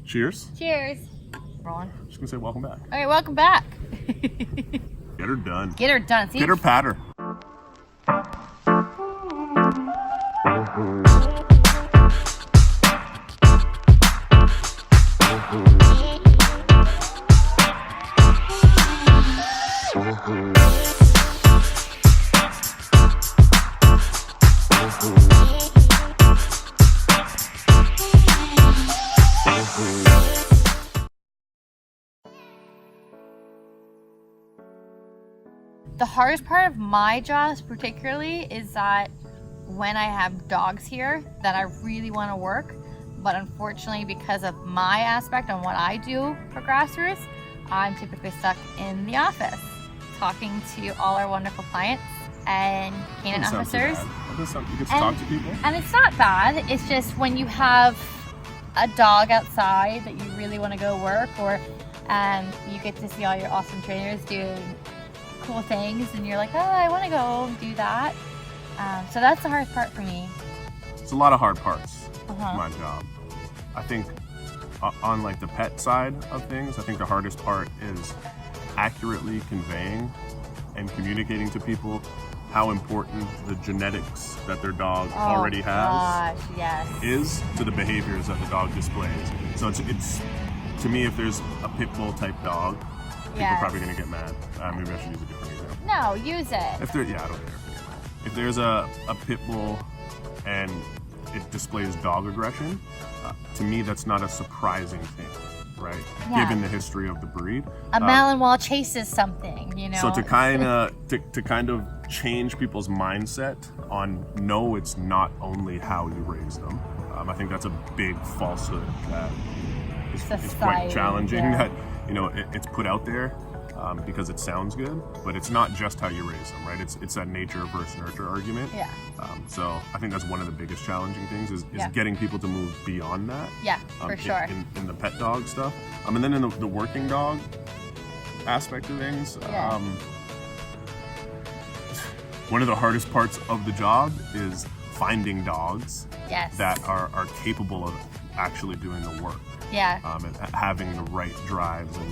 Cheers. Cheers. Rolling. Just gonna say welcome back. All right, welcome back. Get her done. Get her done. See? Pitter patter. The hardest part of my jobs particularly is that when I have dogs here that I really want to work, but unfortunately because of my aspect on what I do for grassroots, I'm typically stuck in the office talking to all our wonderful clients and canine officers. You get to talk to people. And it's not bad, it's just when you have a dog outside that you really want to go work, or you get to see all your awesome trainers doing cool things and you're like, oh, I want to go do that. So that's the hardest part for me. It's a lot of hard parts of my job. I think on like the pet side of things, I think the hardest part is accurately conveying and communicating to people how important the genetics that their dog already has is to the behaviors that the dog displays. So it's to me, if there's a pit bull type dog, people are probably gonna get mad. Maybe I should use a different example. No, use it. If there, I don't care. If there's a pit bull and it displays dog aggression, to me that's not a surprising thing, right? Yeah. Given the history of the breed. A Malinois chases something, you know. So to kind of change people's mindset on no, it's not only how you raise them. I think that's a big falsehood that is quite challenging. Yeah. That it's put out there because it sounds good, but it's not just how you raise them, right? It's that nature versus nurture argument. Yeah. So I think that's one of the biggest challenging things is getting people to move beyond that. Yeah, for sure. In the pet dog stuff, and then in the working dog aspect of things. One of the hardest parts of the job is finding dogs that are capable of actually doing the work. Yeah. And having the right drives and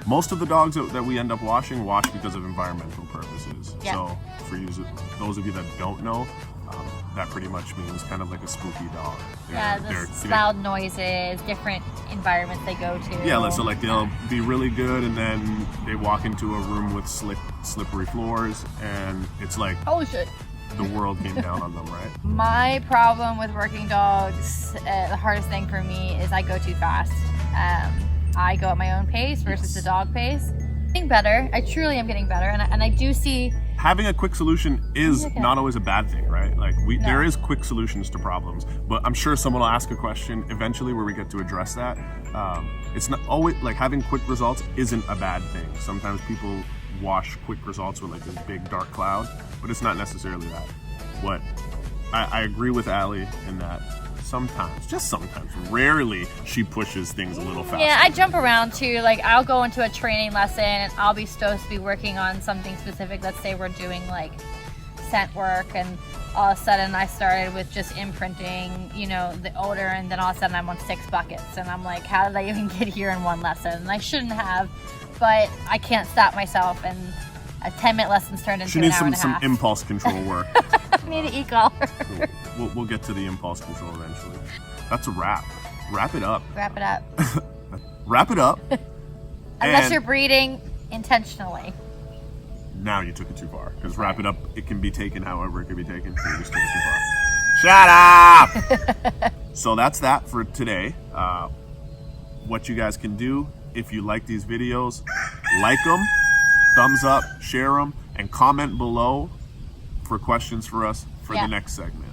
most of the dogs that we end up wash because of environmental purposes. Yeah. So for those of you that don't know, that pretty much means kind of like a spooky dog. There's loud noises, different environments they go to. Yeah, so like they'll be really good and then they walk into a room with slippery floors and it's like, oh shit, the world came down on them, right? My problem with working dogs, the hardest thing for me is I go too fast. I go at my own pace versus the dog pace. Getting better. I truly am getting better, and I do see having a quick solution is not always a bad thing, right? Like there is quick solutions to problems, but I'm sure someone will ask a question eventually where we get to address that. It's not always like having quick results isn't a bad thing. Sometimes people wash quick results with like this big dark cloud, but it's not necessarily that. What I agree with Allie in that just sometimes, rarely she pushes things a little faster. Yeah, I jump around too. Like I'll go into a training lesson and I'll be supposed to be working on something specific. Let's say we're doing like scent work and all of a sudden I started with just imprinting, the odor, and then all of a sudden I'm on 6 buckets and I'm like, how did I even get here in one lesson? And I shouldn't have, but I can't stop myself, and a 10-minute lesson's turned into an hour and a half. She needs some impulse control work. Need an e-collar. We'll get to the impulse control eventually. That's a wrap. Wrap it up. Wrap it up. Wrap it up. Unless you're breeding intentionally. Now you took it too far. Because wrap it up, it can be taken however it can be taken. You just took it too far. Shut up! So that's that for today. What you guys can do, if you like these videos, like them, thumbs up, share them, and comment below for questions for us for the next segment.